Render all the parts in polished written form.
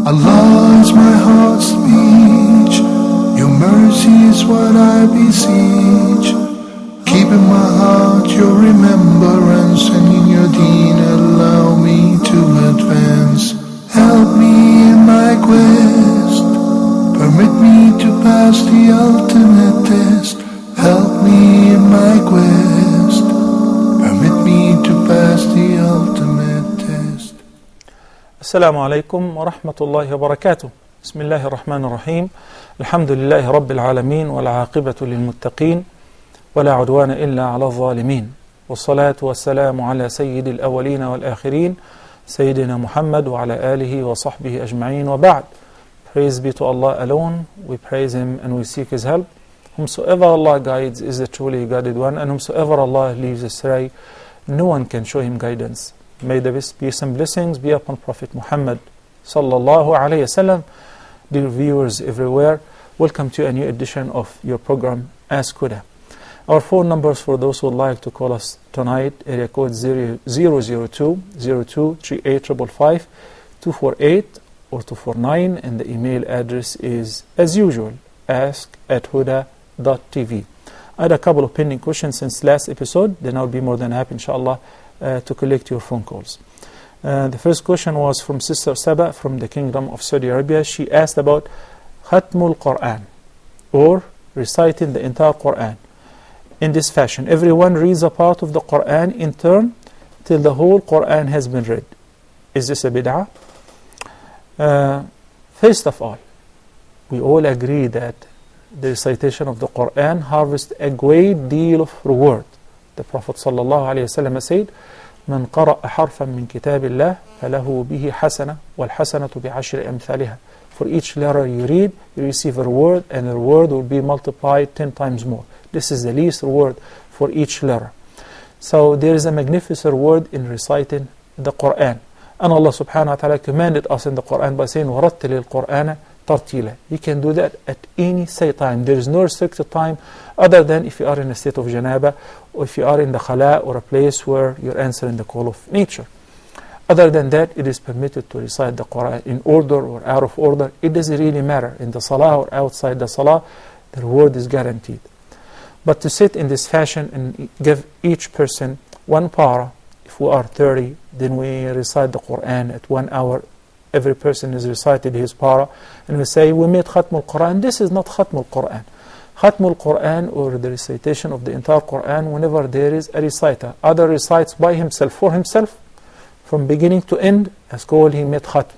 Allah is my heart's speech, your mercy is what I beseech. Keep in my heart your remembrance, and in your deen allow me to advance. Help me in my quest, permit me to pass the ultimate test. Help me in my quest, permit me to pass the ultimate test. Assalamu alaikum wa rahmatullahi wa barakatuh. Bismillahir Rahmanir Rahim. Alhamdulillahi Rabbil Alameen wal aqibatu lil muttaqin wa la udwana illa ala adh-dhalimin. Wassalatu wassalamu ala sayyidil awwalin wal akhirin, Sayyidina Muhammad wa ala alihi wa sahbihi ajma'in wa ba'd. Praise be to Allah alone. We praise Him and we seek His help. Whomsoever Allah guides is the truly guided one, and whomsoever Allah leaves astray, no one can show him guidance. May the peace and blessings be upon Prophet Muhammad sallallahu alayhi wasallam. Dear viewers everywhere, welcome to a new edition of your program Ask Huda. Our phone numbers for those who would like to call us tonight: area code 002-023855, 248 or 249, and the email address is, as usual, ask@huda.tv. I had a couple of pending questions since last episode, then I'll be more than happy, inshallah, to collect your phone calls. The first question was from Sister Saba from the Kingdom of Saudi Arabia. She asked about Khatmul Quran, or reciting the entire Quran in this fashion. Everyone reads a part of the Quran in turn till the whole Quran has been read. Is this a bid'ah? First of all, we all agree that the recitation of the Quran harvests a great deal of reward. The Prophet ﷺ said, "Man qara'a harfan min kitabillah, falahu bihi hasana, wal hasanatu bi ashri amthaliha." For each letter you read, you receive a reward, and the reward will be multiplied 10 times more. This is the least reward for each letter. So there is a magnificent reward in reciting the Quran. And Allah subhanahu wa ta'ala commanded us in the Quran by saying, وَرَتِّلِ الْقُرْآنَ tartila. You can do that at any time. There is no restricted time other than if you are in a state of janaba, or if you are in the khala, or a place where you're answering the call of nature. Other than that, it is permitted to recite the Quran in order or out of order. It doesn't really matter. In the salah or outside the salah, the reward is guaranteed. But to sit in this fashion and give each person one para, if we are 30, then we recite the Quran at 1 hour. Every person is recited his para, and we say we made Khatmul Quran. This is not Khatmul Quran. Khatmul Quran, or the recitation of the entire Quran, whenever there is a reciter, either recites by himself, for himself, from beginning to end, as called he made Khatm.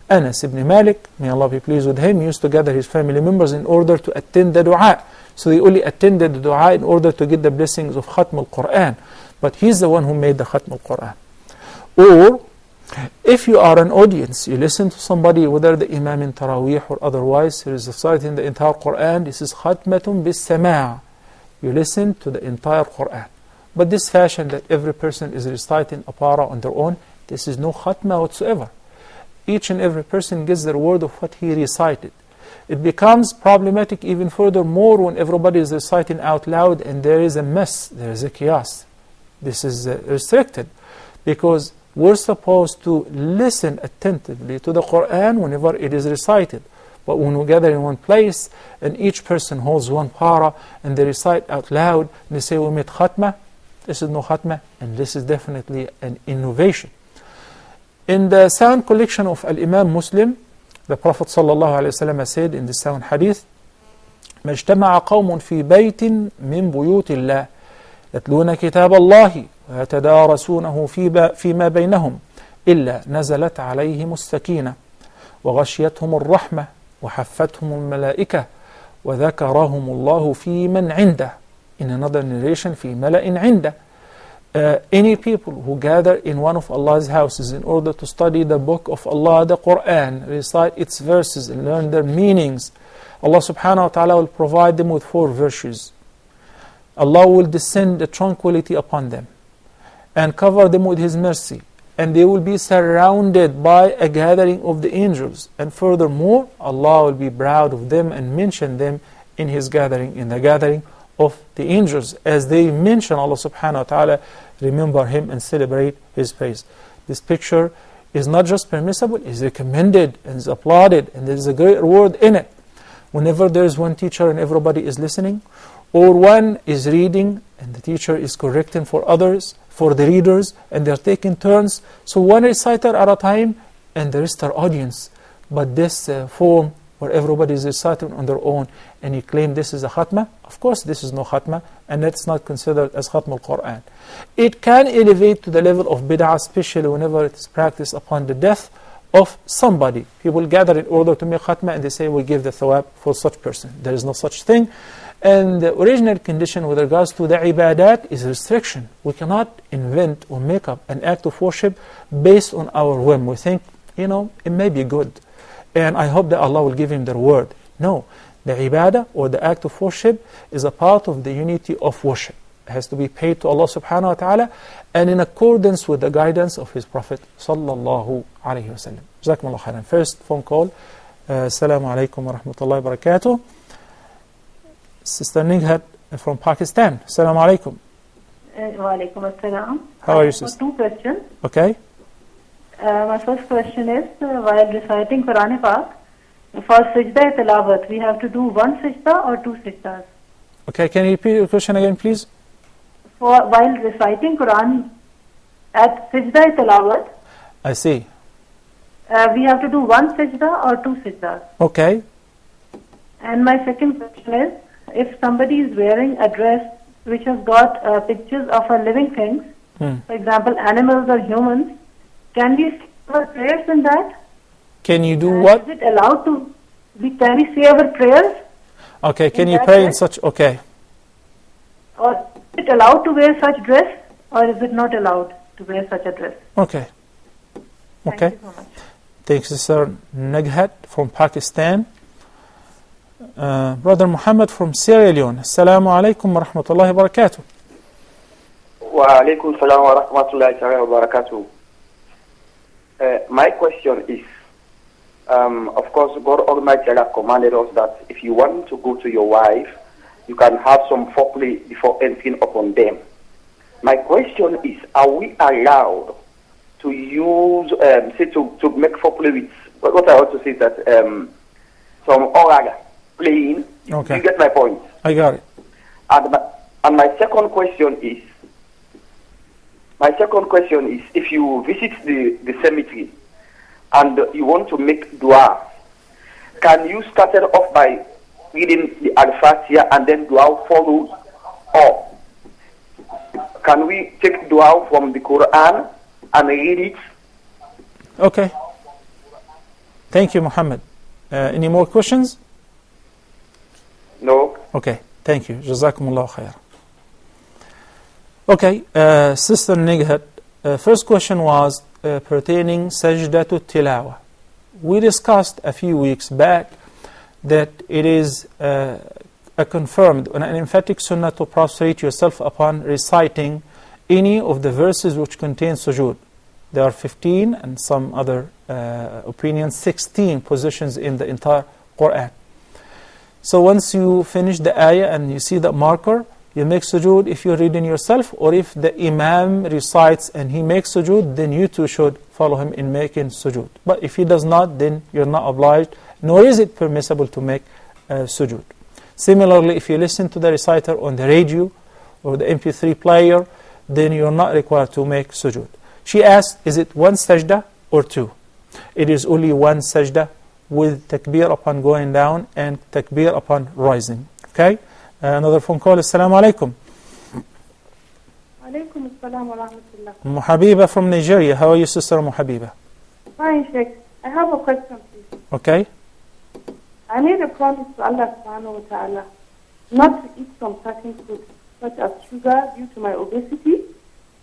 Anas ibn Malik, may Allah be pleased with him, used to gather his family members in order to attend the dua. So they only attended the dua in order to get the blessings of Khatmul Quran. But he's the one who made the Khatmul Quran. Or, if you are an audience, you listen to somebody, whether the Imam in Taraweeh or otherwise, who is reciting the entire Quran, this is Khatmatun bis Sama'. You listen to the entire Quran. But this fashion that every person is reciting a para on their own, this is no Khatma whatsoever. Each and every person gets the reward of what he recited. It becomes problematic even furthermore when everybody is reciting out loud and there is a mess, there is a chaos. This is restricted because we're supposed to listen attentively to the Quran whenever it is recited. But when we gather in one place and each person holds one para and they recite out loud and they say we made khatma, this is no khatma, and this is definitely an innovation. In the sound collection of Al-Imam Muslim, the Prophet ﷺ said in the sound hadith, ما اجتمع قوم في بيت من بيوت الله يتلون كتاب الله ويتدارسونه فيما بينهم إلا نزلت عليهم السكينة وغشيتهم الرحمة وحفتهم الملائكة وذكرهم الله في من عنده. In another narration, في ملأ عنده. Any people who gather in one of Allah's houses in order to study the book of Allah, the Quran, recite its verses and learn their meanings, Allah subhanahu wa ta'ala will provide them with 4 virtues. Allah will descend the tranquility upon them and cover them with His mercy, and they will be surrounded by a gathering of the angels, and furthermore Allah will be proud of them and mention them in His gathering, in the gathering of the angels, as they mention Allah subhanahu wa ta'ala, remember Him and celebrate His praise. This picture is not just permissible, is recommended and is applauded, and there is a great reward in it. Whenever there is one teacher and everybody is listening, or one is reading and the teacher is correcting for others, for the readers, and they're taking turns. So one reciter at a time, and the rest are audience. But this form where everybody is reciting on their own, and you claim this is a khatma, of course this is no khatma, and it's not considered as khatma al-Qur'an. It can elevate to the level of bid'ah, especially whenever it is practiced upon the death of somebody. People gather in order to make khatma, and they say we give the thawab for such person. There is no such thing. And the original condition with regards to the ibadat is restriction. We cannot invent or make up an act of worship based on our whim. We think, it may be good, and I hope that Allah will give him the reward. No, the ibadah or the act of worship is a part of the unity of worship. It has to be paid to Allah subhanahu wa ta'ala, and in accordance with the guidance of His Prophet sallallahu alayhi wa sallam. Jazakumullah khairan. First phone call. Assalamu alaikum wa rahmatullahi wa barakatuh. Sister Nighat from Pakistan. Assalamu alaikum. Wa alaikum assalam. How are you, sister? 2 questions. Okay. My first question is, while reciting Quran Pak, for sajda tilawat, we have to do 1 sajda or 2 sajdas? Okay, can you repeat your question again, please? While reciting Quran at sajda tilawat, I see. we have to do 1 sajda or 2 sajdas? Okay. And my second question is, if somebody is wearing a dress which has got pictures of a living things, for example, animals or humans, can we say our prayers in that? Can you do what? Is it allowed to can we say our prayers? Okay, can you pray in such, okay. Or is it allowed to wear such dress, or is it not allowed to wear such a dress? Okay. Thank Okay. you so much. Thanks, Sister Naghat from Pakistan. Brother Muhammad from Sierra Leone. Assalamu alaikum wa rahmatullahi wa barakatuh. Wa alaikum salam wa rahmatullahi wa barakatuh. My question is, of course, God Almighty Allah commanded us that if you want to go to your wife, you can have some foreplay before entering upon them. My question is, are we allowed to use, to make foreplay with, what I want to say is that some oral playing? Okay. You get my point? I got it. And my second question is, if you visit the cemetery and you want to make dua, can you start it off by reading the Al-Fatiha and then dua follows? Or can we take dua from the Quran and read it? Okay. Thank you, Muhammad. Any more questions? No. Okay. Thank you. Jazakumullah khair. Okay, Sister Nighat, first question was pertaining Sajdatu Tilawa. We discussed a few weeks back that it is a confirmed and an emphatic sunnah to prostrate yourself upon reciting any of the verses which contain sujood. There are 15 and some other opinions, 16 positions in the entire Quran. So once you finish the ayah and you see the marker, you make sujood if you're reading yourself, or if the imam recites and he makes sujood, then you too should follow him in making sujood. But if he does not, then you're not obliged, nor is it permissible to make sujood. Similarly, if you listen to the reciter on the radio or the MP3 player, then you're not required to make sujood. She asked, is it 1 sajda or 2? It is only 1 sajda with takbir upon going down and takbir upon rising. Okay? Another phone call. Assalamu alaikum. Alaikum assalam wa rahmatullah. Muhabiba from Nigeria. How are you, Sister Muhabiba? Fine, Sheikh. I have a question, please. Okay. I made a promise to Allah subhanahu wa ta'ala not to eat some certain foods, such as sugar, due to my obesity,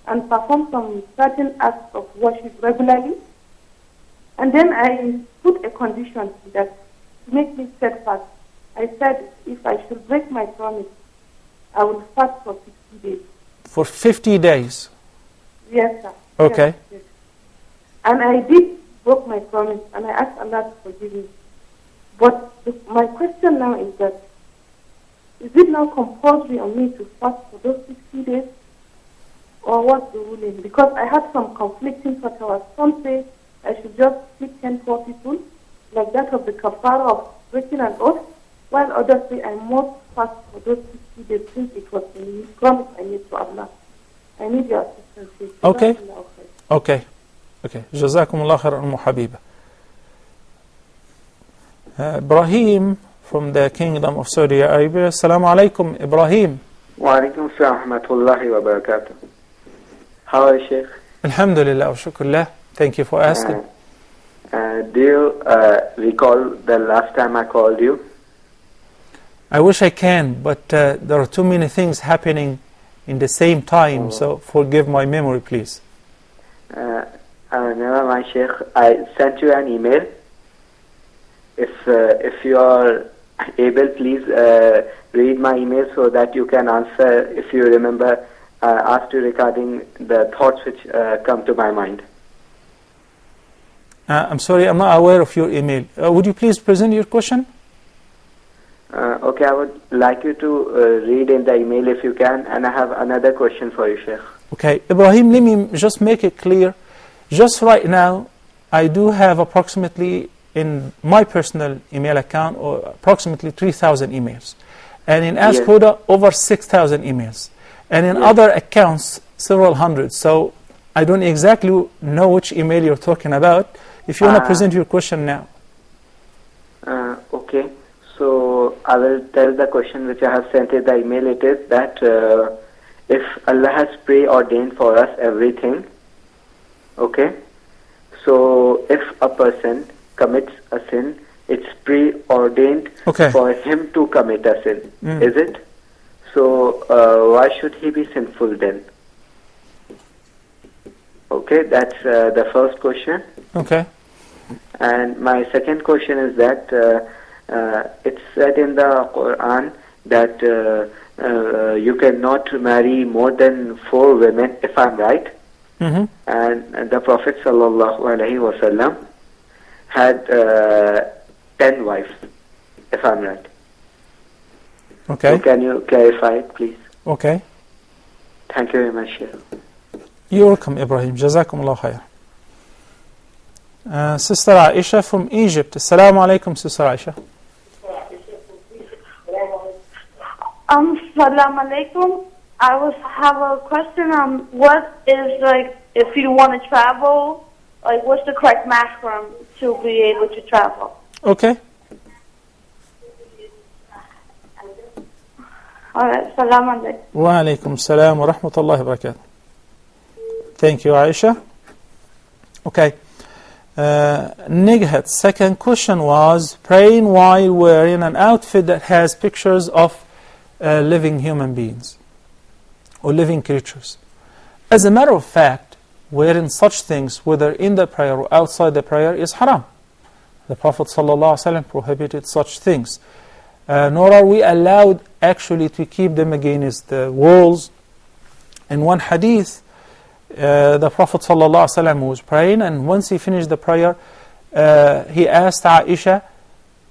and perform some certain acts of worship regularly. And then I put a condition that to make me steadfast. I said, if I should break my promise, I will fast for 60 days. For 50 days? Yes, sir. Okay. Yes. And I did broke my promise, and I asked Allah to forgive me. But my question now is that, is it now compulsory on me to fast for those 60 days? Or what's the ruling? Because I had some conflicting fatwas. Some say I should just speak 10 poor people, like that of the kafara of breaking an oath, while others say I must fast for those 60 days since it was a promise I made to Allah. I need your assistance, please. Okay. Okay. Okay. Jazakumullah khairan, Ummu Habiba. Ibrahim from the Kingdom of Saudi Arabia. Assalamu alaikum, Ibrahim. Wa alaikum assalam wa rahmatullahi wa barakatuh. How are you, Sheikh? Alhamdulillah wa shukrullah. Thank you for asking. Do you recall the last time I called you? I wish I can, but there are too many things happening in the same time, so forgive my memory, please. Never mind, Sheikh. I sent you an email. If you are able, please read my email so that you can answer if you remember. Asked you regarding the thoughts which come to my mind. I'm sorry, I'm not aware of your email. Would you please present your question? Okay, I would like you to read in the email if you can, and I have another question for you, Sheikh. Okay, Ibrahim, let me just make it clear. Just right now, I do have approximately, in my personal email account, or approximately 3,000 emails. And in Ask Huda, over 6,000 emails. And in other accounts, several hundred. So I don't exactly know which email you're talking about. If you want to present your question now. Okay. So I will tell the question which I have sent in the email. It is that if Allah has preordained for us everything, okay, so if a person commits a sin, it's preordained for him to commit a sin, is it? So why should he be sinful then? Okay, that's the first question. Okay. And my second question is that it's said in the Quran that you cannot marry more than 4 women, if I'm right. Mm-hmm. And the Prophet ﷺ had 10 wives, if I'm right. Okay. So can you clarify it, please? Okay. Thank you very much, Sheikh. You're welcome, Ibrahim. Jazakumullah khair. Sister Aisha from Egypt. Assalamu alaikum, Sister Aisha. Assalamu alaikum. I have a question on what is, like, if you want to travel, like, what's the correct mahram to be able to travel? Okay. Alright, Assalamu alaikum. Wa alaikum salam wa rahmatullahi wa barakatuh. Thank you, Aisha. Okay. Nighat, second question was praying while wearing an outfit that has pictures of living human beings or living creatures. As a matter of fact, wearing such things, whether in the prayer or outside the prayer, is haram. The Prophet ﷺ prohibited such things. Nor are we allowed actually to keep them against the walls. In one hadith, the Prophet ﷺ was praying, and once he finished the prayer, he asked Aisha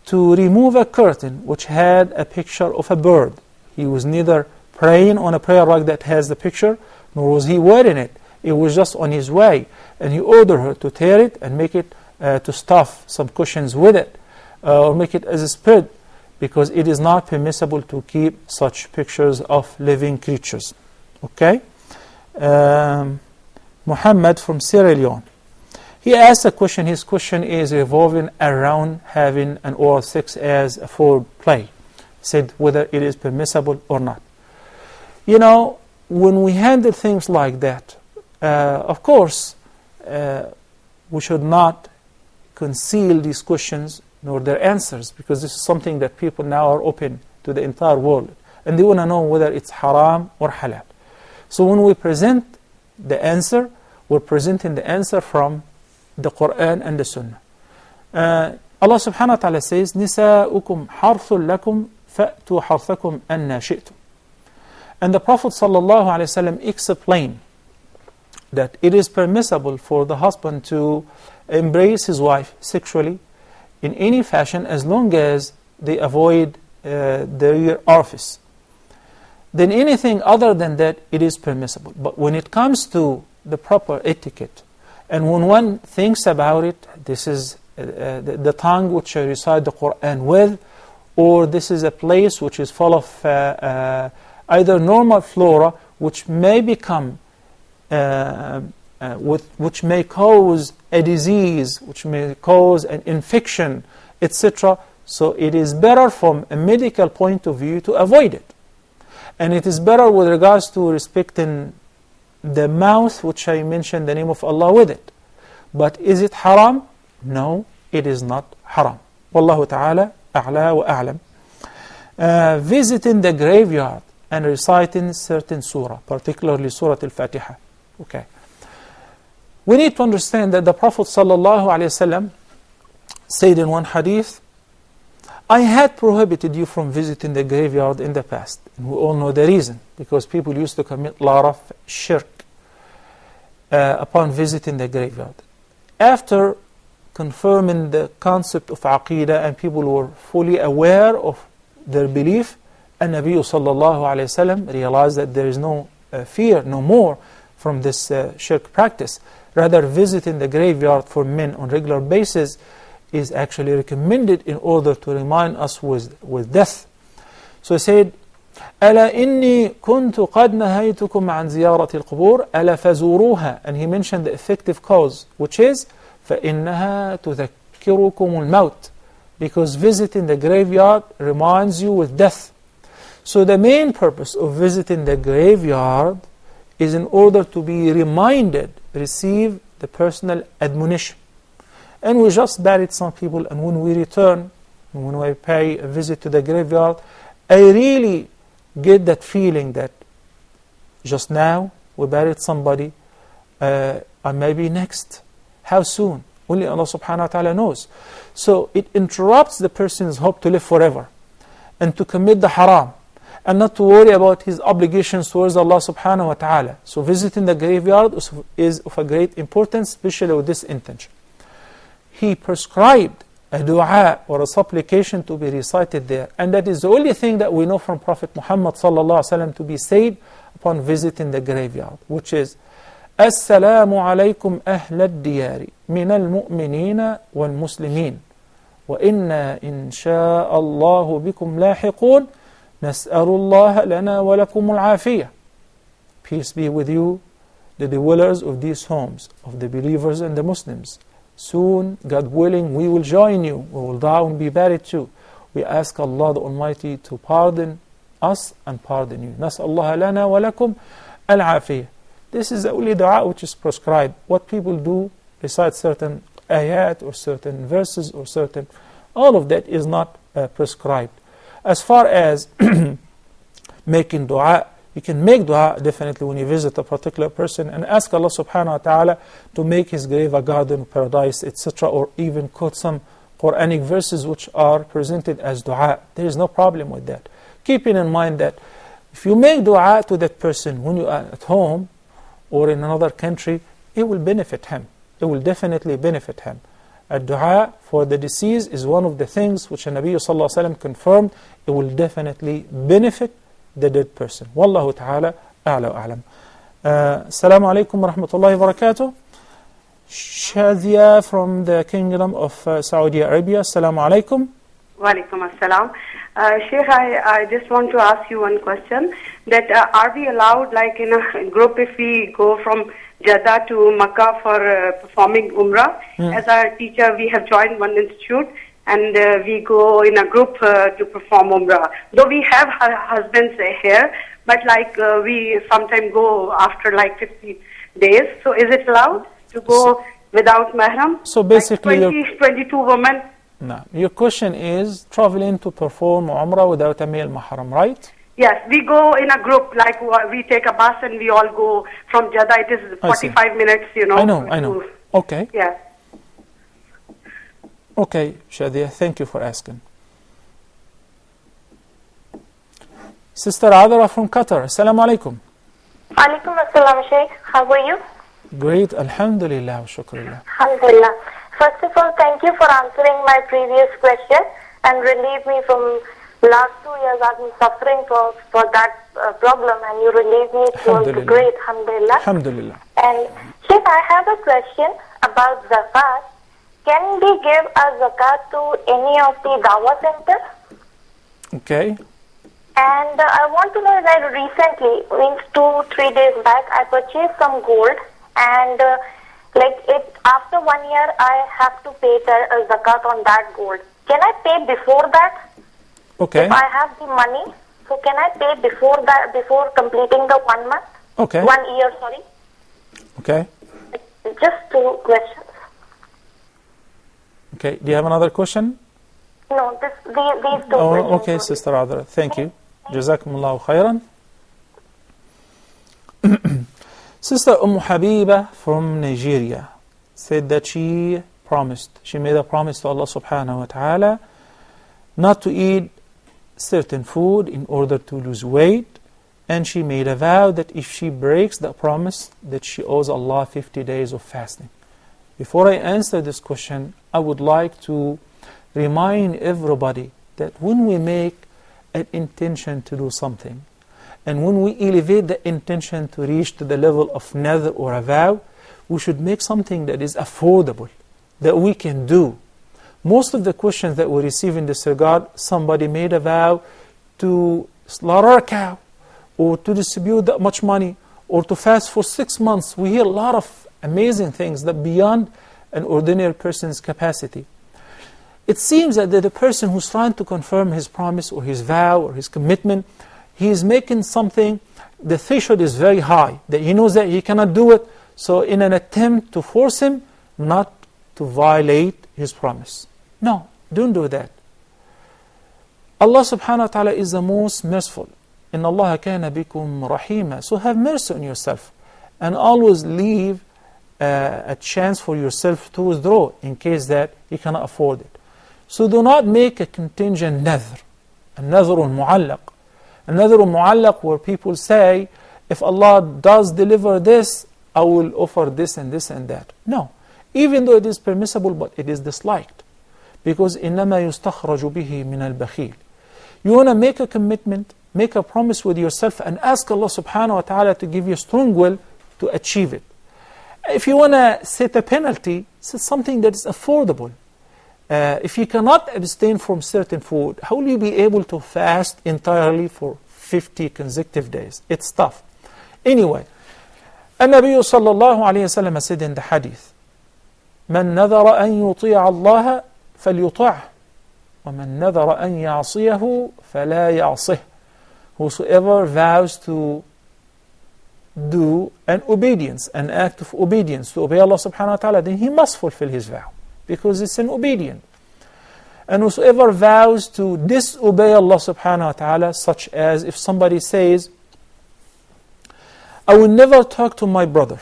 to remove a curtain which had a picture of a bird. He was neither praying on a prayer rug that has the picture, nor was he wearing it. It was just on his way, and he ordered her to tear it and make it to stuff some cushions with it, or make it as a spread, because it is not permissible to keep such pictures of living creatures. Okay? Muhammad from Sierra Leone. He asked a question. His question is revolving around having an oral sex as a foreplay. He said whether it is permissible or not. You know, when we handle things like that, of course, we should not conceal these questions nor their answers, because this is something that people now are open to the entire world, and they want to know whether it's haram or halal. So when we present the answer, we're presenting the answer from the Quran and the Sunnah. Allah subhanahu wa ta'ala says, نِسَاؤُكُمْ حَرْثٌ لَكُمْ فَأْتُوا حَرْثَكُمْ أَنَّا شِئْتُمْ. And the Prophet sallallahu alaihi wasallam explained that it is permissible for the husband to embrace his wife sexually in any fashion as long as they avoid the rear orifice. Then anything other than that, it is permissible. But when it comes to the proper etiquette And when one thinks about it, this is the tongue which I recite the Quran with, or this is a place which is full of either normal flora which may become, which may cause a disease, which may cause an infection, etc. So it is better from a medical point of view to avoid it. And it is better with regards to respecting the mouth, which I mentioned the name of Allah with it. But is it haram? No, it is not haram. Wallahu ta'ala a'la wa a'lam. Visiting the graveyard and reciting certain surah, particularly Surah Al-Fatiha. Okay. We need to understand that the Prophet sallallahu alaihi wasallam said in one hadith, I had prohibited you from visiting the graveyard in the past. And we all know the reason, because people used to commit a lot of shirk upon visiting the graveyard. After confirming the concept of Aqidah and people were fully aware of their belief, and Nabi sallallahu alayhi wasallam realized that there is no fear, no more from this shirk practice. Rather, visiting the graveyard for men on regular basis is actually recommended in order to remind us with death. So he said, ألا إني كنت قد نهيتكم عن زيارة القبور ألا فزوروها. And he mentioned the effective cause, which is فإنها تذكركم الموت, because visiting the graveyard reminds you with death. So the main purpose of visiting the graveyard is in order to be reminded, receive the personal admonition. And we just buried some people, and when we return, when we pay a visit to the graveyard, I really get that feeling that just now we buried somebody, and maybe next. How soon? Only Allah subhanahu wa ta'ala knows. So it interrupts the person's hope to live forever and to commit the haram and not to worry about his obligations towards Allah subhanahu wa ta'ala. So visiting the graveyard is of a great importance, especially with this intention. He prescribed a dua or a supplication to be recited there, and that is the only thing that we know from Prophet Muhammad sallallahu alaihi wasallam to be said upon visiting the graveyard, which is Assalamu alaykum ahla ad-diyari min al-mu'minina wal-muslimin wa inna insha'Allahu bikum lahiqun nas'alullaha lana wa lakum al-afiyah. Peace be with you, the dwellers of these homes, of the believers and the Muslims. Soon, God willing, we will join you. We will die and be buried too. We ask Allah the Almighty to pardon us and pardon you. Nas'allahu lana wa lakum al-afiyah. This is the only dua which is prescribed. What people do, recite certain ayat or certain verses or certain, all of that is not prescribed. As far as making dua, you can make dua definitely when you visit a particular person and ask Allah subhanahu wa ta'ala to make his grave a garden of paradise, etc., or even quote some Quranic verses which are presented as dua. There is no problem with that. Keeping in mind that if you make dua to that person when you are at home or in another country, it will benefit him. It will definitely benefit him. A dua for the deceased is one of the things which the Nabi sallallahu alaihi wasallam confirmed. It will definitely benefit the dead person. Wallahu ta'ala a'la wa a'lam. Assalamu alaikum wa rahmatullahi wa barakatuh. Shadhia from the Kingdom of Saudi Arabia. Assalamu alaikum. Wa alaikum assalam. Sheikh, I just want to ask you one question. That are we allowed, like in a group, if we go from Jeddah to Makkah for performing Umrah? As our teacher, we have joined one institute, and we go in a group to perform Umrah. Though we have husbands here, but like we sometimes go after like 50 days. So is it allowed to go without mahram? So basically, like 22 women. No. Your question is traveling to perform Umrah without a male mahram, right? Yes, we go in a group, like we take a bus and we all go from Jeddah. It is 45 minutes, you know. I know. Okay. Yeah. Okay, Shadia, thank you for asking. Sister Adara from Qatar, Assalamu alaikum. Alaikum assalam, Sheikh. How are you? Great, Alhamdulillah wa shukrullah. Alhamdulillah. First of all, thank you for answering my previous question and relieve me from last 2 years I've been suffering for that problem, and you relieved me. It was great, alhamdulillah. Alhamdulillah. And Sheikh, I have a question about zakat. Can we give a zakat to any of the dawah centers? Okay. And I want to know that recently, means 2-3 days back, I purchased some gold, and after 1 year, I have to pay the zakat on that gold. Can I pay before that? Okay. If I have the money, so can I pay before that, before completing the 1 month? Okay. 1 year, sorry. Okay. Just 2 questions. Okay. Do you have another question? No, these 2 questions. Oh, okay, Sister Adra. Thank you. Jazakumullahu khairan. Sister Habiba from Nigeria said that she made a promise to Allah subhanahu wa ta'ala not to eat certain food in order to lose weight, and she made a vow that if she breaks that promise, that she owes Allah 50 days of fasting. Before I answer this question, I would like to remind everybody that when we make an intention to do something, and when we elevate the intention to reach to the level of nadhr or a vow, we should make something that is affordable, that we can do. Most of the questions that we receive in this regard, somebody made a vow to slaughter a cow, or to distribute that much money, or to fast for 6 months. We hear a lot of amazing things that beyond an ordinary person's capacity. It seems that the person who's trying to confirm his promise or his vow or his commitment, he is making something, the threshold is very high, that he knows that he cannot do it, so in an attempt to force him not to violate his promise. No, don't do that. Allah subhanahu wa ta'ala is the most merciful. Inna Allah kana bikum rahima. So have mercy on yourself, and always leave a chance for yourself to withdraw in case that you cannot afford it. So do not make a contingent nadhr, a nadhrun mu'allaq. A nadhrun mu'allaq where people say, if Allah does deliver this, I will offer this and this and that. No, even though it is permissible, but it is disliked. Because إِنَّمَا يُسْتَخْرَجُ بِهِ مِنَ الْبَخِيلِ. You want to make a commitment, make a promise with yourself, and ask Allah subhanahu wa ta'ala to give you strong will to achieve it. If you want to set a penalty, set something that is affordable. If you cannot abstain from certain food, how will you be able to fast entirely for 50 consecutive days? It's tough. Anyway, النبي صلى الله عليه وسلم said in the hadith, من نذر أن يطيع الله فليطعه ومن نذر أن يعصيه فلا يعصه. Whosoever vows to do an obedience, an act of obedience, to obey Allah subhanahu wa ta'ala, then he must fulfill his vow, because it's an obedience. And whosoever vows to disobey Allah subhanahu wa ta'ala, such as if somebody says, I will never talk to my brother,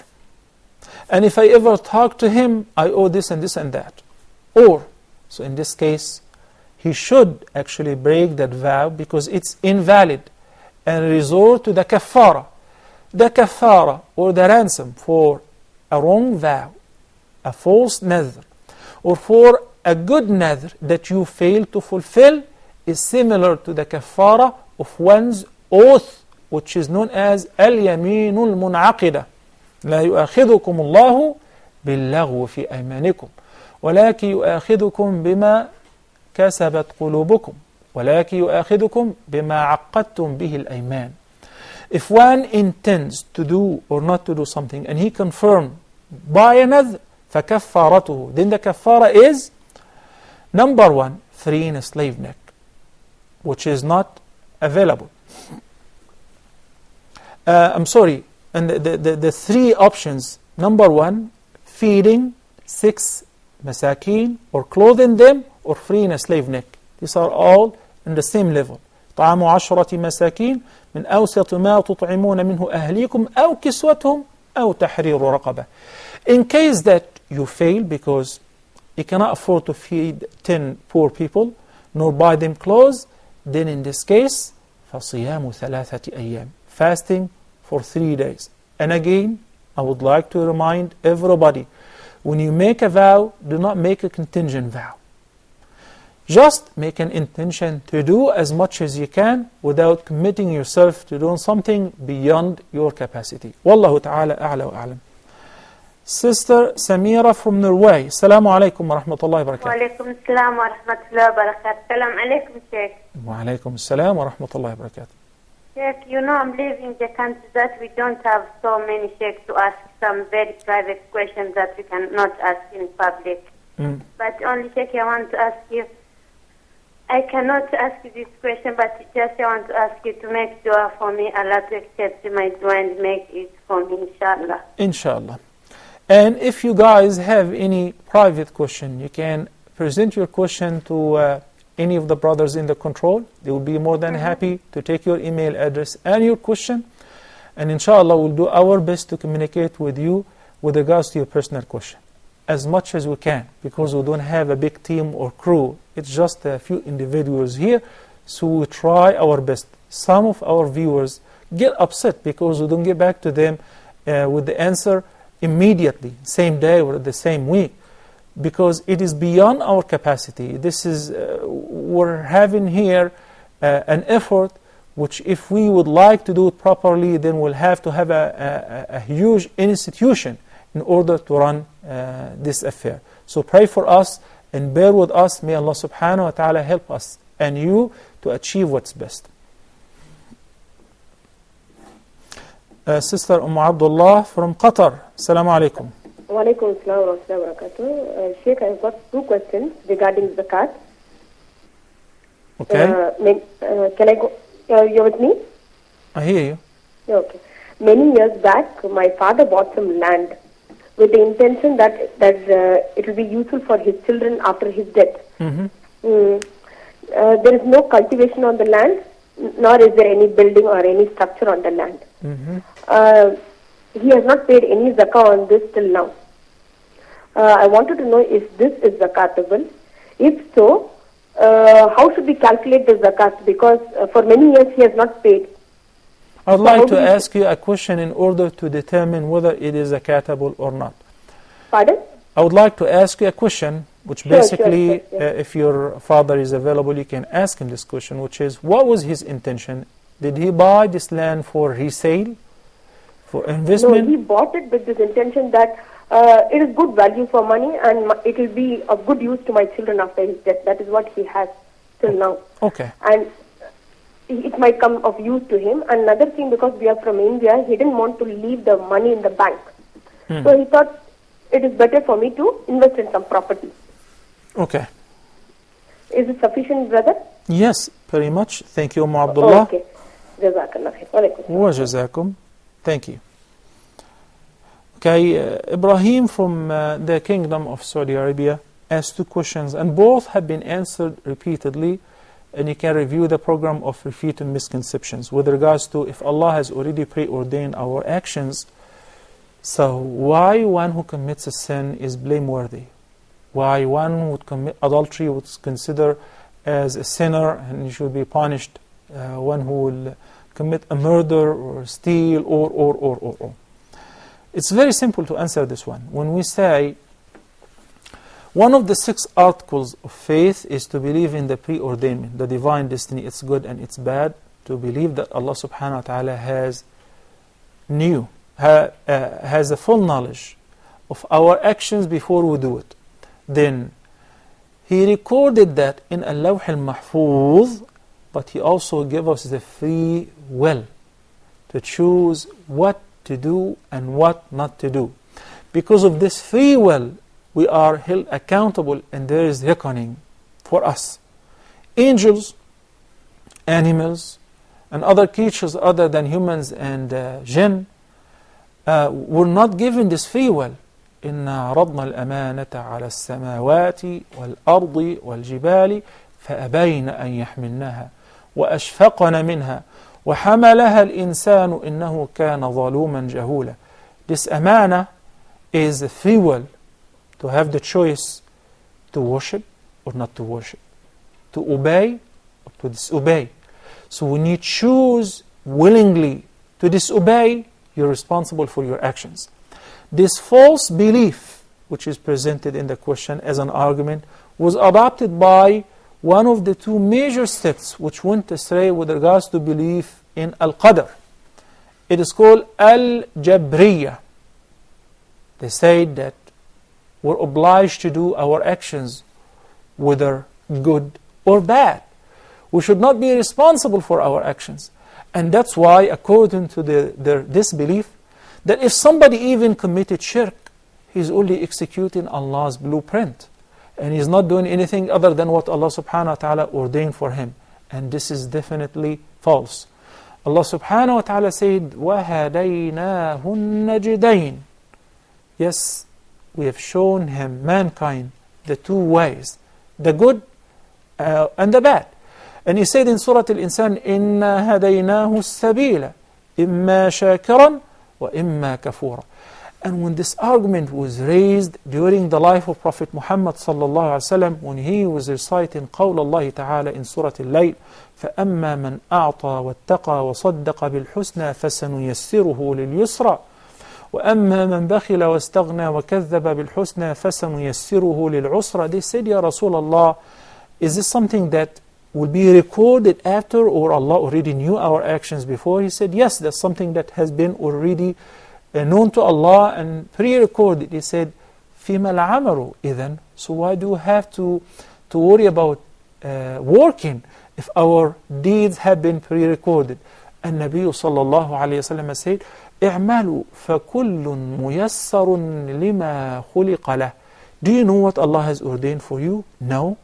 and if I ever talk to him, I owe this and this and that. Or, so in this case, he should actually break that vow because it's invalid, and resort to the kaffara. The kaffara, or the ransom for a wrong vow, a false nadhr, or for a good nadhr that you fail to fulfill, is similar to the kaffara of one's oath, which is known as al-yamin al-mun'aqida. لا يؤاخذكم الله باللغو في أيمانكم ولكن يؤاخذكم بما كسبت قلوبكم ولكن يؤاخذكم بما عقدتم به الأيمان. If one intends to do or not to do something, and he confirmed by a nadhr, فكفارته, then the kafara is, number 1, freeing a slave neck, which is not available. And the 3 options, number 1, feeding 6 masakin, or clothing them, or freeing a slave neck. These are all in the same level. طعام 10 مساكين من أوسط ما تطعمون منه أهليكم أو كسوتهم أو تحرير رقبة. In case that you fail because you cannot afford to feed 10 poor people, nor buy them clothes, then in this case, فصيام 3 أيام, fasting for 3 days. And again, I would like to remind everybody, when you make a vow, do not make a contingent vow. Just make an intention to do as much as you can without committing yourself to doing something beyond your capacity. Wallahu ta'ala a'la wa a'lam. Sister Samira from Norway. Assalamu alaikum wa rahmatullahi wa barakatuh. وعليكم السلام ورحمة الله وبركاته. السلام عليكم Sheikh. Wa alaikum assalam wa rahmatullahi wa barakatuh. Sheikh, you know I'm living in the country that we don't have so many Sheikhs to ask some very private questions that we cannot ask in public. But only Sheikh, I want to ask you, I cannot ask you this question, but just I want to ask you to make dua for me, Allah to accept my dua and make it for me, inshallah. Inshallah. And if you guys have any private question, you can present your question to any of the brothers in the control. They will be more than happy to take your email address and your question. And inshallah, we'll do our best to communicate with you with regards to your personal question as much as we can, because we don't have a big team or crew. It's just a few individuals here, so we try our best. Some of our viewers get upset because we don't get back to them with the answer immediately, same day or the same week, because it is beyond our capacity. This is, we're having here an effort which if we would like to do it properly, then we'll have to have a huge institution in order to run this affair. So pray for us and bear with us. May Allah subhanahu wa ta'ala help us and you to achieve what's best. Sister Abdullah from Qatar. Assalamu alaikum. Wa alaikum assalam wa rahmatullahi wa barakatuh. Sheikh, I've got two questions regarding zakat. Okay. Can I go? You're with me? I hear you. Okay. Many years back, my father bought some land with the intention that it will be useful for his children after his death. There is no cultivation on the land, nor is there any building or any structure on the land. He has not paid any zakah on this till now. I wanted to know if this is zakatable. If so, how should we calculate the zakat? Because for many years he has not paid. I'd like to ask you a question in order to determine whether it is zakatable or not. Pardon? I would like to ask you a question, which Sure, basically, sure. if your father is available, you can ask him this question, which is, what was his intention? Did he buy this land for resale, for investment? No, he bought it with this intention that it is good value for money and it will be of good use to my children after his death. That is what he has till now. Okay. And it might come of use to him. Another thing, because we are from India, he didn't want to leave the money in the bank. So he thought it is better for me to invest in some property. Okay. Is it sufficient, brother? Yes, very much. Thank you, Abdullah. Okay. Jazakallah khair. Wa alaikum Wa jazakum. Thank you. Okay, Ibrahim from the Kingdom of Saudi Arabia asked two questions, and both have been answered repeatedly. And you can review the program of Refuting Misconceptions with regards to if Allah has already preordained our actions. So why one who commits a sin is blameworthy? Why one who would commit adultery was considered as a sinner and he should be punished? One who will commit a murder or steal or. It's very simple to answer this one. When we say one of the 6 articles of faith is to believe in the preordainment, the divine destiny, it's good and it's bad, to believe that Allah subhanahu wa ta'ala has a full knowledge of our actions before we do it. Then He recorded that in Al-Lawh al-Mahfuz, but He also gave us the free will to choose what to do and what not to do. Because of this free will, we are held accountable and there is reckoning for us. Angels, animals, and other creatures other than humans and jinn were not given this free will. إِنَّا عَرَضْنَا الْأَمَانَةَ عَلَى السَّمَاوَاتِ وَالْأَرْضِ وَالْجِبَالِ فَأَبَيْنَ أَنْ يَحْمِلْنَهَا وَأَشْفَقْنَ مِنْهَا وَحَمَلَهَا الْإِنسَانُ إِنَّهُ كَانَ ظَلُومًا جَهُولًا. This amana is the free will to have the choice to worship or not to worship, to obey or to disobey. So when you choose willingly to disobey, you're responsible for your actions. This false belief, which is presented in the question as an argument, was adopted by one of the 2 major sects which went astray with regards to belief in Al-Qadr. It is called Al-Jabriya. They said that we're obliged to do our actions, whether good or bad. We should not be responsible for our actions. And that's why, according to this belief, that if somebody even committed shirk, he's only executing Allah's blueprint. And he's not doing anything other than what Allah subhanahu wa ta'ala ordained for him. And this is definitely false. Allah subhanahu wa ta'ala said, وَهَدَيْنَاهُ النَّجْدَيْنِ. Yes, we have shown him, mankind, the two ways, the good and the bad. And he said in Surah Al-Insan, إِنَّا هَدَيْنَاهُ السَّبِيلَ إِمَّا شَاكِرًا وَإِمَّا كَفُورًا. And when this argument was raised during the life of Prophet Muhammad sallallahu alaihi wasallam, when he was reciting قول الله تعالى in Surah Al-Layl, فَأَمَّا مَنْ أَعْطَى وَاتَّقَى وَصَدَّقَ بِالْحُسْنَى فَسَنُيَسِّرُهُ لِلْيُسْرَى وَأَمَّا مَنْ بَخِلَ وَاسْتَغْنَى وَكَذَّبَ بِالْحُسْنَى فَسَنُيَسِّرُهُ لِلْعُسْرَى. They said, Ya Rasulullah, is this something that will be recorded after, or Allah already knew our actions before? He said, yes, that's something that has been already known to Allah and pre-recorded. He said, فِيمَا الْعَمَلُ إِذَنْ. So why do we have to worry about working if our deeds have been pre-recorded? And Nabi sallallahu alayhi wa sallam said, اعملوا فكل ميسر لما خلق له. Do you know what Allah has ordained for you? No.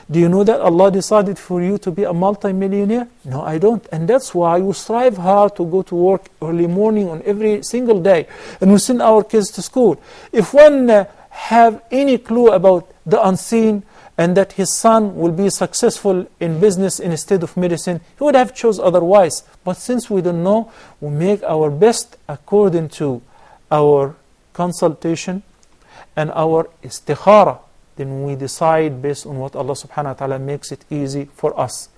Do you know that Allah decided for you to be a multi-millionaire? No, I don't. And that's why we strive hard to go to work early morning on every single day. And we send our kids to school. If one have any clue about the unseen and that his son will be successful in business instead of medicine, he would have chose otherwise. But since we don't know, we make our best according to our consultation and our istikhara. Then we decide based on what Allah subhanahu wa ta'ala makes it easy for us.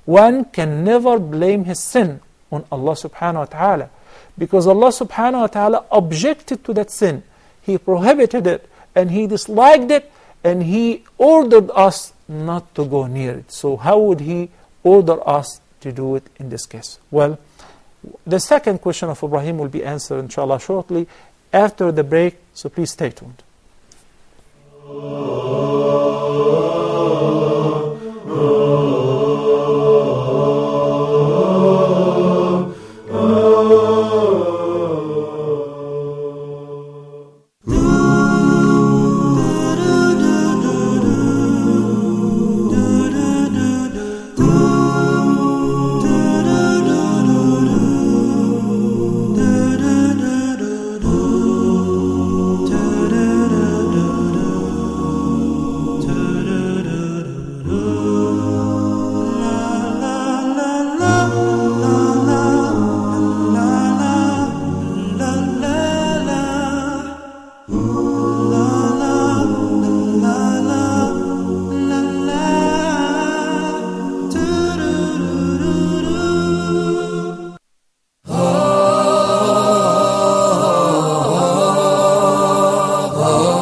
One can never blame his sin on Allah subhanahu wa ta'ala, because Allah subhanahu wa ta'ala objected to that sin. He prohibited it and He disliked it, and He ordered us not to go near it. So how would He order us to do it in this case? Well, the second question of Ibrahim will be answered inshallah shortly after the break, so please stay tuned.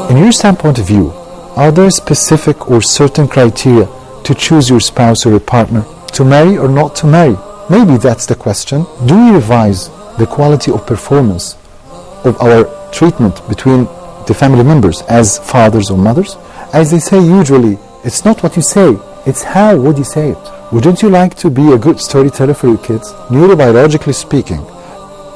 In your standpoint of view, are there specific or certain criteria to choose your spouse or a partner, to marry or not to marry? Maybe that's the question. Do we revise the quality of performance of our treatment between the family members as fathers or mothers? As they say usually, it's not what you say, it's how would you say it. Wouldn't you like to be a good storyteller for your kids? Neurobiologically speaking,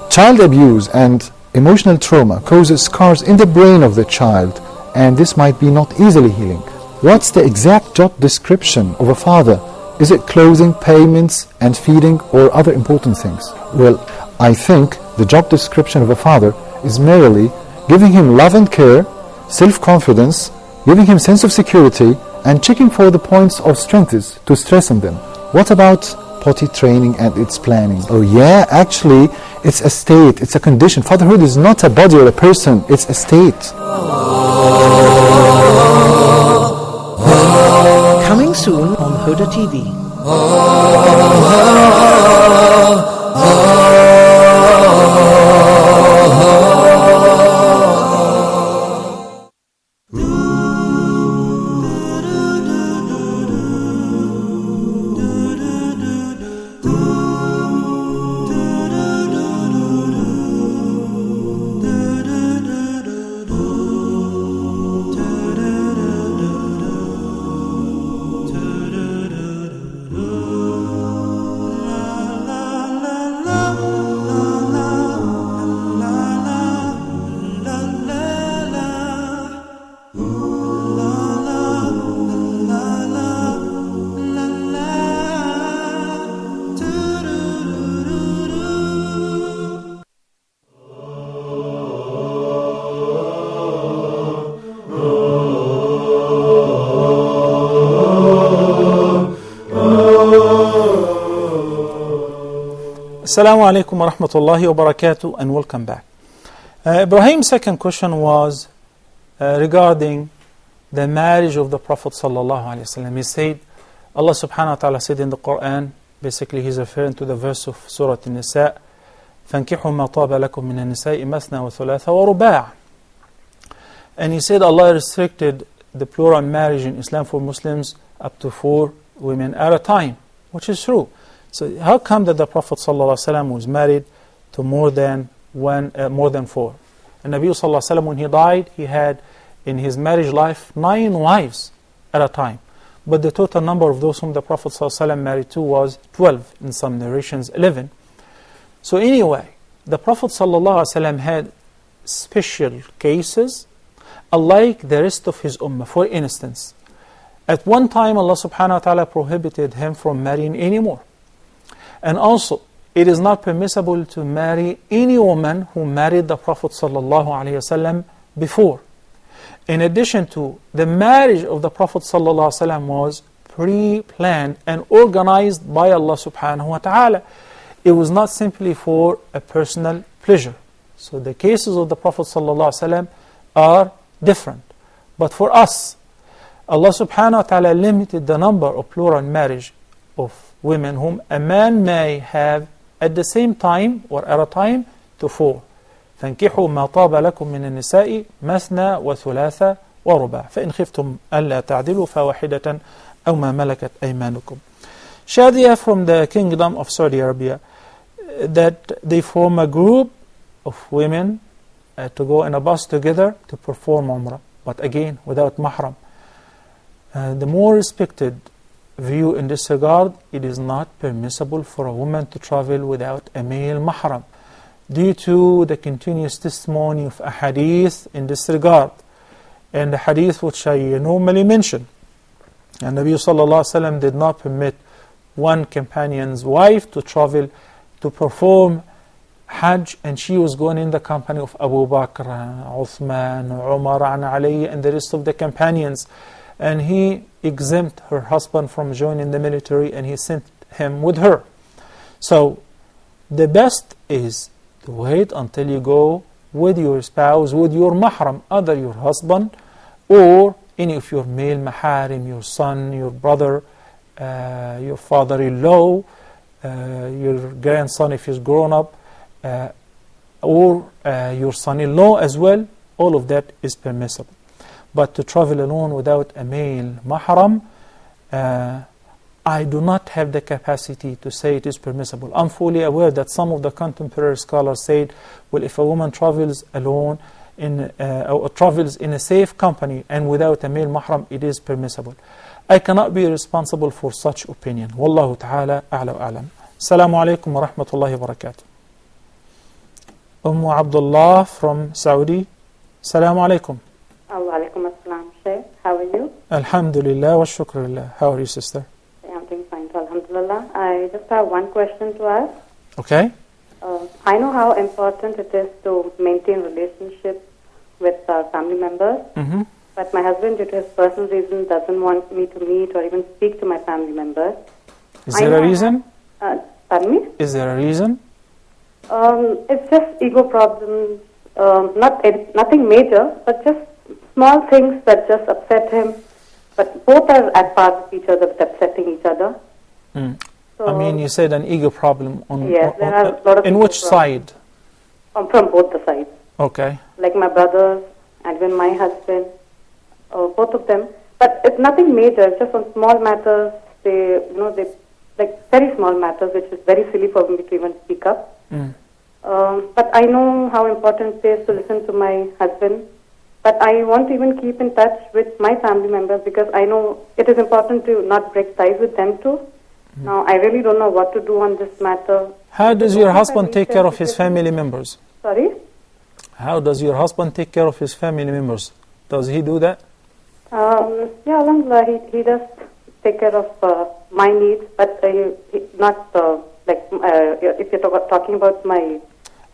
child abuse and emotional trauma causes scars in the brain of the child, and this might be not easily healing. What's the exact job description of a father? Is it clothing, payments, and feeding, or other important things? Well, I think the job description of a father is merely giving him love and care, self-confidence, giving him sense of security, and checking for the points of strengths to stress on them. What about potty training and its planning? Oh yeah, actually, it's a state, it's a condition. Fatherhood is not a body or a person, it's a state. Coming soon on Huda TV. Assalamu alaikum wa rahmatullahi wa barakatuh, and welcome back. Ibrahim's second question was regarding the marriage of the Prophet sallallahu alaihi wasallam. He said, Allah subhanahu wa ta'ala said in the Quran, basically he's referring to the verse of Surah An-Nisa, فَانْكِحُوا مَا طَابَ لَكُم مِّنَ النِّسَاءِ مَثْنَى وَثُلَاثَ وَرُبَاعَ. And he said Allah restricted the plural marriage in Islam for Muslims up to 4 women at a time, which is true. So how come that the Prophet ﷺ was married to more than 4? And Nabi ﷺ, when he died, he had in his marriage life 9 wives at a time. But the total number of those whom the Prophet ﷺ married to was 12, in some narrations 11. So anyway, the Prophet ﷺ had special cases unlike the rest of his ummah. For instance, at one time Allah subhanahu wa ta'ala prohibited him from marrying anymore. And also, it is not permissible to marry any woman who married the Prophet sallallahu alaihi wasallam before. In addition to, the marriage of the Prophet sallallahu alaihi wasallam was pre-planned and organized by Allah subhanahu wa ta'ala. It was not simply for a personal pleasure. So the cases of the Prophet sallallahu alaihi wasallam are different. But for us, Allah subhanahu wa ta'ala limited the number of plural marriage of women whom a man may have at the same time or at a time to 4. فانكحوا ما طاب لكم من النساء مثنى وثلاث ورباع فإن خفتم ألا تعدلوا فواحدة أو ما ملكت أيمانكم. Shadia from the Kingdom of Saudi Arabia, that they form a group of women to go in a bus together to perform Umrah, but again without mahram. The more respected view in this regard, it is not permissible for a woman to travel without a male mahram, due to the continuous testimony of a hadith in this regard, and the hadith which I normally mention. And Nabi sallallahu alaihi wasallam did not permit one companion's wife to travel to perform Hajj, and she was going in the company of Abu Bakr, Uthman, Umar, and Ali, and the rest of the companions. And he exempt her husband from joining the military, and he sent him with her. So the best is to wait until you go with your spouse, with your mahram, either your husband or any of your male maharim, your son, your brother, your father-in-law, your grandson if he's grown up, or your son-in-law as well. All of that is permissible. But to travel alone without a male mahram, I do not have the capacity to say it is permissible. I'm fully aware that some of the contemporary scholars said, well, if a woman travels alone or travels in a safe company and without a male mahram, it is permissible. I cannot be responsible for such opinion. Wallahu ta'ala a'la wa a'lam. Assalamu alaikum wa rahmatullahi wa barakatuh. Abdullah from Saudi. Assalamu alaikum. Alaikum assalam, Shaykh. How are you? Alhamdulillah wa shukrulillah. How are you, sister? I'm doing fine, alhamdulillah. I just have one question to ask. Okay. I know how important it is to maintain relationships with family members, but my husband, due to his personal reasons, doesn't want me to meet or even speak to my family members. Is there a reason? Pardon me? Is there a reason? It's just ego problems, nothing major, but just small things that just upset him. But both are at par with each other, but upsetting each other. So, I mean, you said an ego problem on. Yes, there are a lot of. In which side? From both the sides. Okay. Like my brothers and even my husband, both of them. But it's nothing major. It's just on small matters. They like very small matters, which is very silly for me to even speak up. But I know how important it is to listen to my husband. But I want to even keep in touch with my family members because I know it is important to not break ties with them too. Now, I really don't know what to do on this matter. How does your husband take care of his family members? Sorry? How does your husband take care of his family members? Does he do that? Yeah, alhamdulillah, he does take care of my needs, but he not if you're talking about my.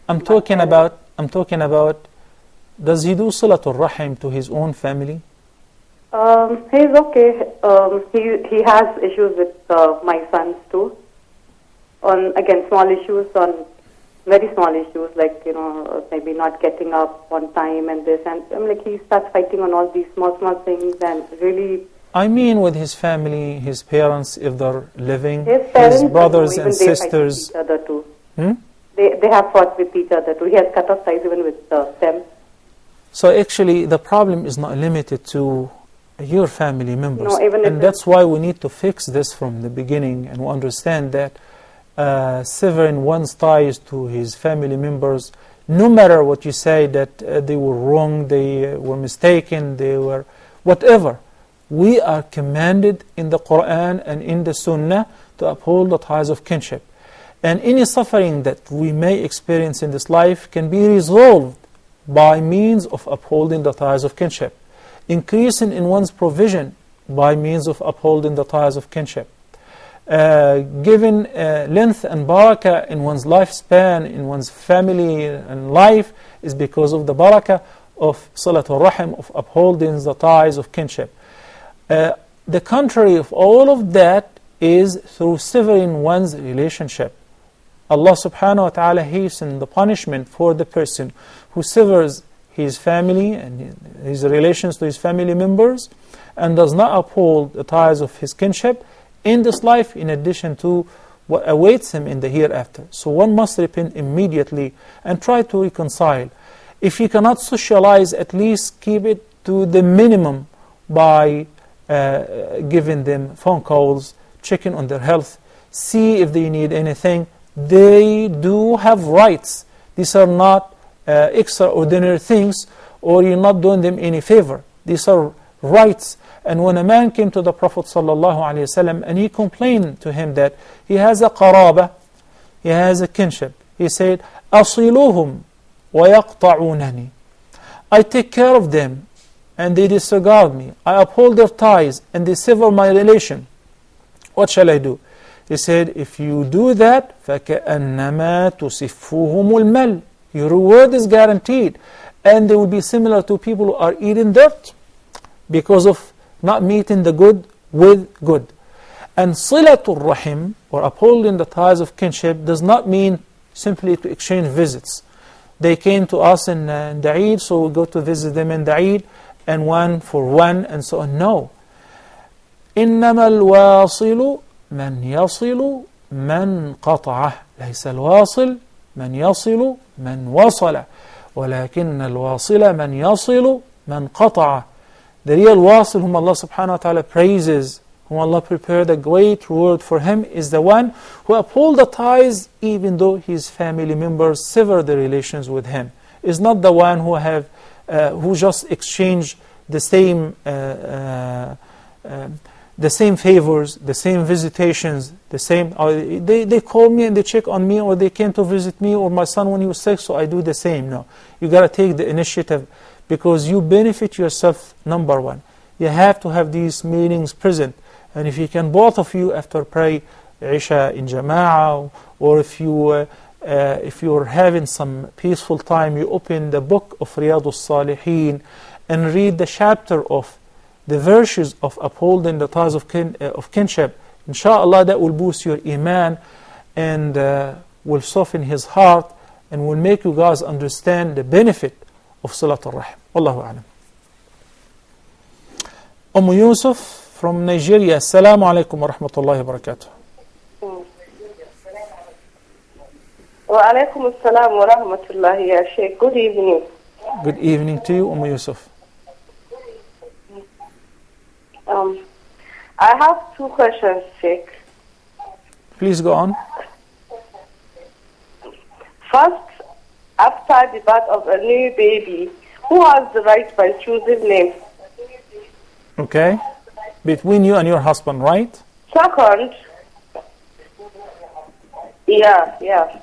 I'm talking about. Does he do Silatul Rahim to his own family? He's okay. He has issues with my sons too. on, again, small issues, on very small issues, like, you know, maybe not getting up on time and this. And I'm like, he starts fighting on all these small things and really... I mean with his family, his parents, if they're living, His parents, his brothers even and they sisters. fight with each other too. Hmm? They have fought with each other too. He has cut off ties even with them. So actually the problem is not limited to your family members. No, even and that's why we need to fix this from the beginning, and we understand that severing one's ties to his family members, no matter what you say that they were wrong, they were mistaken, they were whatever, we are commanded in the Quran and in the Sunnah to uphold the ties of kinship. And any suffering that we may experience in this life can be resolved by means of upholding the ties of kinship. Increasing in one's provision by means of upholding the ties of kinship. Giving length and barakah in one's lifespan, in one's family and life, is because of the barakah of Salatul Rahim, of upholding the ties of kinship. The contrary of all of that is through severing one's relationship. Allah subhanahu wa ta'ala hastens the punishment for the person who severs his family and his relations to his family members and does not uphold the ties of his kinship in this life, in addition to what awaits him in the hereafter. So one must repent immediately and try to reconcile. If you cannot socialize, at least keep it to the minimum by giving them phone calls, checking on their health, see if they need anything. They do have rights. These are not extraordinary things, or you're not doing them any favor. These are rights. And when a man came to the Prophet ﷺ and he complained to him that he has a qaraba, he has a kinship, he said, أَصِلُوهُمْ وَيَقْطَعُونَنِي, I take care of them and they disregard me. I uphold their ties and they sever my relation. What shall I do? He said, if you do that, فَكَأَنَّمَا تُصِفُّهُمُ الْمَلِّ, your reward is guaranteed, and they will be similar to people who are eating dirt because of not meeting the good with good. And Silatul Rahim, or upholding the ties of kinship, does not mean simply to exchange visits. They came to us in the Eid, so we go to visit them in the Eid, and one for one, and so on. No. إِنَّمَا الْوَاصِلُ مَنْ يَصِلُ مَنْ قَطَعَهُ لَيْسَ الْوَاصِلُ مَنْ يَصِلُ مَنْ وَصَلَ وَلَكِنَّ الْوَاصِلَ مَنْ يَصِلُ مَنْ قَطَعَهُ. The real wasil whom Allah subhanahu wa ta'ala praises, whom Allah prepared a great reward for him, is the one who upholds the ties even though his family members sever the relations with him. Is not the one who just exchange the same favors, the same visitations, the same. They call me and they check on me, or they came to visit me, or my son when he was sick, so I do the same. No, you gotta take the initiative, because you benefit yourself, number one. You have to have these meetings present. And if you can, both of you, after pray Isha in Jama'ah, or if you're having some peaceful time, you open the book of Riyadus Salihin and read the chapter of the virtues of upholding the ties of kinship. Inshallah, that will boost your iman and will soften his heart and will make you guys understand the benefit of Salatul Rahim. Wallahu a'lam. Yusuf from Nigeria. Assalamu alaikum wa rahmatullahi wa barakatuh. Wa alaikum assalam wa rahmatullahi ya Sheikh. Good evening. Good evening to you, Yusuf. I have two questions, Sheikh. Please go on. First, after the birth of a new baby, who has the right by choosing name? Okay. Between you and your husband, right? Second, yeah.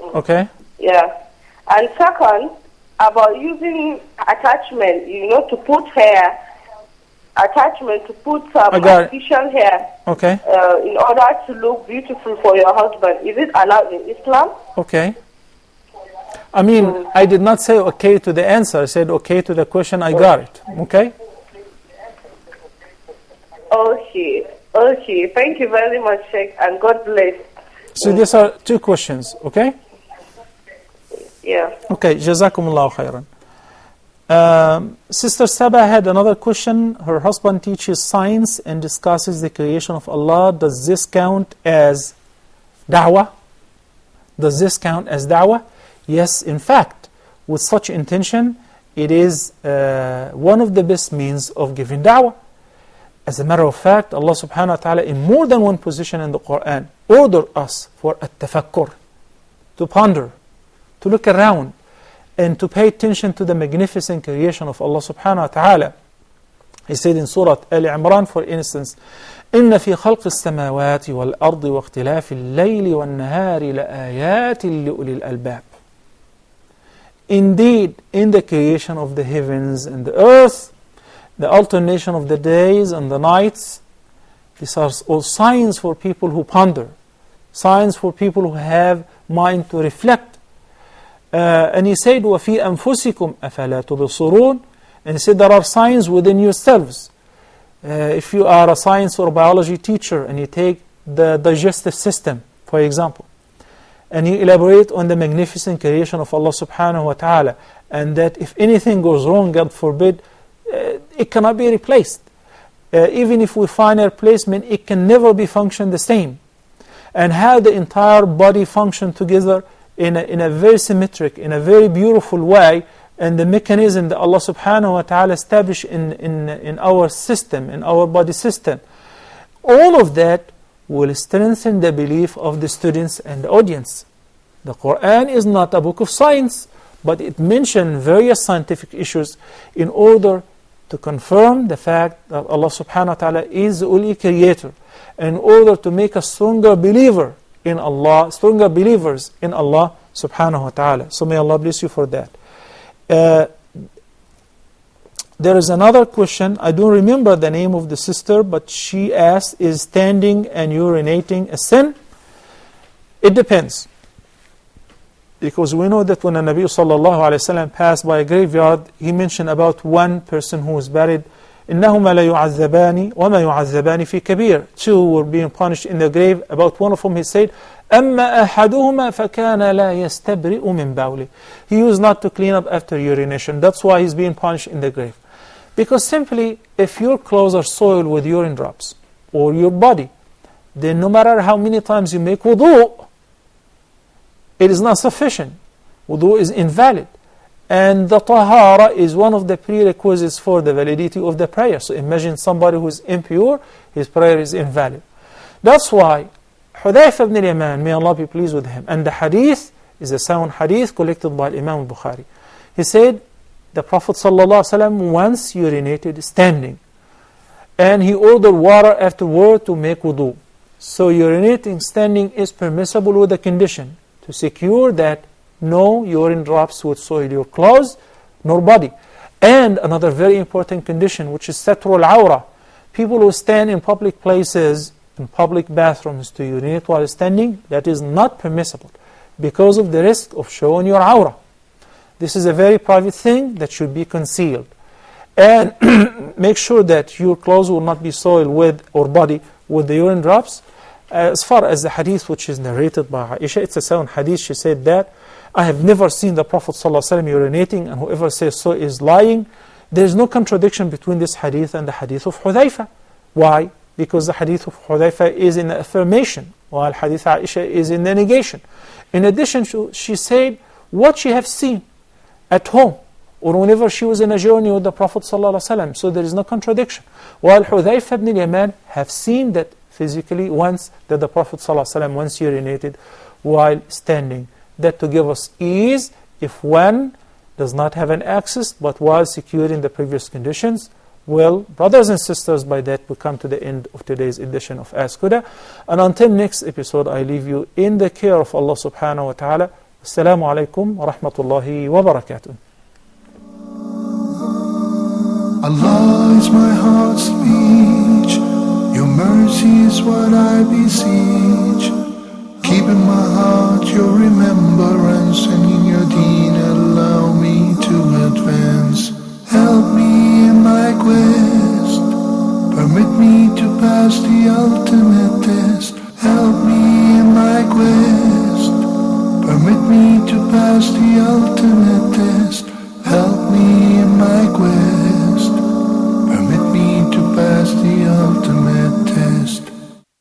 Okay. Yeah. And second, about using attachment, to put hair, attachment to put some artificial hair, okay, in order to look beautiful for your husband. Is it allowed in Islam? Okay. I mean, I did not say okay to the answer. I said okay to the question. I got it. Okay? Okay. Thank you very much, Sheikh, and God bless. So these are two questions, okay? Yeah. Okay, Jazakumullahu khairan. Sister Saba had another question. Her husband teaches science and discusses the creation of Allah. Does this count as da'wah? Does this count as da'wah? Yes, in fact, with such intention, it is one of the best means of giving da'wah. As a matter of fact, Allah subhanahu wa ta'ala in more than one position in the Quran ordered us for at-tafakkur, to ponder, to look around, and to pay attention to the magnificent creation of Allah subhanahu wa ta'ala. He said in Surah Al-Imran, for instance, إِنَّ فِي خَلْقِ السَّمَاوَاتِ وَالْأَرْضِ وَاخْتِلَافِ اللَّيْلِ وَالنَّهَارِ لَآيَاتٍ لِأُولِي الْأَلْبَابِ. Indeed, in the creation of the heavens and the earth, the alternation of the days and the nights, these are all signs for people who ponder, signs for people who have mind to reflect. And he said, وَفِي أَنفُسِكُمْ أَفَلَا تُبْصِرُونَ. And he said, there are signs within yourselves. If you are a science or biology teacher and you take the digestive system, for example, and you elaborate on the magnificent creation of Allah subhanahu wa ta'ala, and that if anything goes wrong, God forbid, it cannot be replaced. Even if we find a replacement, it can never be functioned the same. And how the entire body function together in a very symmetric, in a very beautiful way, and the mechanism that Allah subhanahu wa ta'ala established in our system, in our body system, all of that will strengthen the belief of the students and the audience. The Quran is not a book of science, but it mentions various scientific issues in order to confirm the fact that Allah subhanahu wa ta'ala is the only creator, in order to make us stronger believer in Allah, stronger believers in Allah subhanahu wa ta'ala. So may Allah bless you for that. There is another question. I don't remember the name of the sister, but she asked, is standing and urinating a sin? It depends. Because we know that when the Nabi sallallahu alayhi wa sallam passed by a graveyard, he mentioned about one person who was buried, إِنَّهُمَا لَيُعَذَّبَانِ وَمَا يُعَذَّبَانِ فِي كَبِيرٍ. Two were being punished in the grave. About one of them he said, أَمَّا أَحَدُهُمَا فَكَانَ لَا يَسْتَبْرِئُ مِنْ بَوْلِهِ. He used not to clean up after urination. That's why he's being punished in the grave. Because simply, if your clothes are soiled with urine drops, or your body, then no matter how many times you make wudu, it is not sufficient. Wudu is invalid. And the tahara is one of the prerequisites for the validity of the prayer. So imagine somebody who is impure, his prayer is invalid. That's why Huda Feb, may Allah be pleased with him, and the hadith is a sound hadith collected by Imam al-Bukhari. He said, the Prophet ﷺ once urinated standing, and he ordered water afterward to make wudu. So urinating standing is permissible with a condition, to secure that no urine drops would soil your clothes nor body. And another very important condition, which is satrul awra. People who stand in public places, in public bathrooms, to urinate while standing, that is not permissible because of the risk of showing your awra. This is a very private thing that should be concealed. And make sure that your clothes will not be soiled with, or body, with the urine drops. As far as the hadith which is narrated by Aisha, it's a sound hadith. She said that, I have never seen the Prophet ﷺ urinating, and whoever says so is lying. There is no contradiction between this hadith and the hadith of Hudayfa. Why? Because the hadith of Hudayfa is in the affirmation, while hadith Aisha is in the negation. In addition, she said what she have seen at home, or whenever she was in a journey with the Prophet ﷺ. So there is no contradiction. While Hudayfa ibn Yaman have seen that physically once, that the Prophet ﷺ once urinated while standing. That to give us ease, if one does not have an access, but while securing the previous conditions. Well, brothers and sisters, by that we come to the end of today's edition of Ask Huda. And until next episode, I leave you in the care of Allah subhanahu wa ta'ala. Assalamu alaikum wa rahmatullahi wa barakatuh. Allah is my heart's speech, your mercy is what I beseech. Keep in my heart your remembrance, and in your deen allow me to advance. Help me in my quest, permit me to pass the ultimate test. Help me in my quest. Permit me to pass the ultimate test. Help me in my quest. Permit me to pass the ultimate test.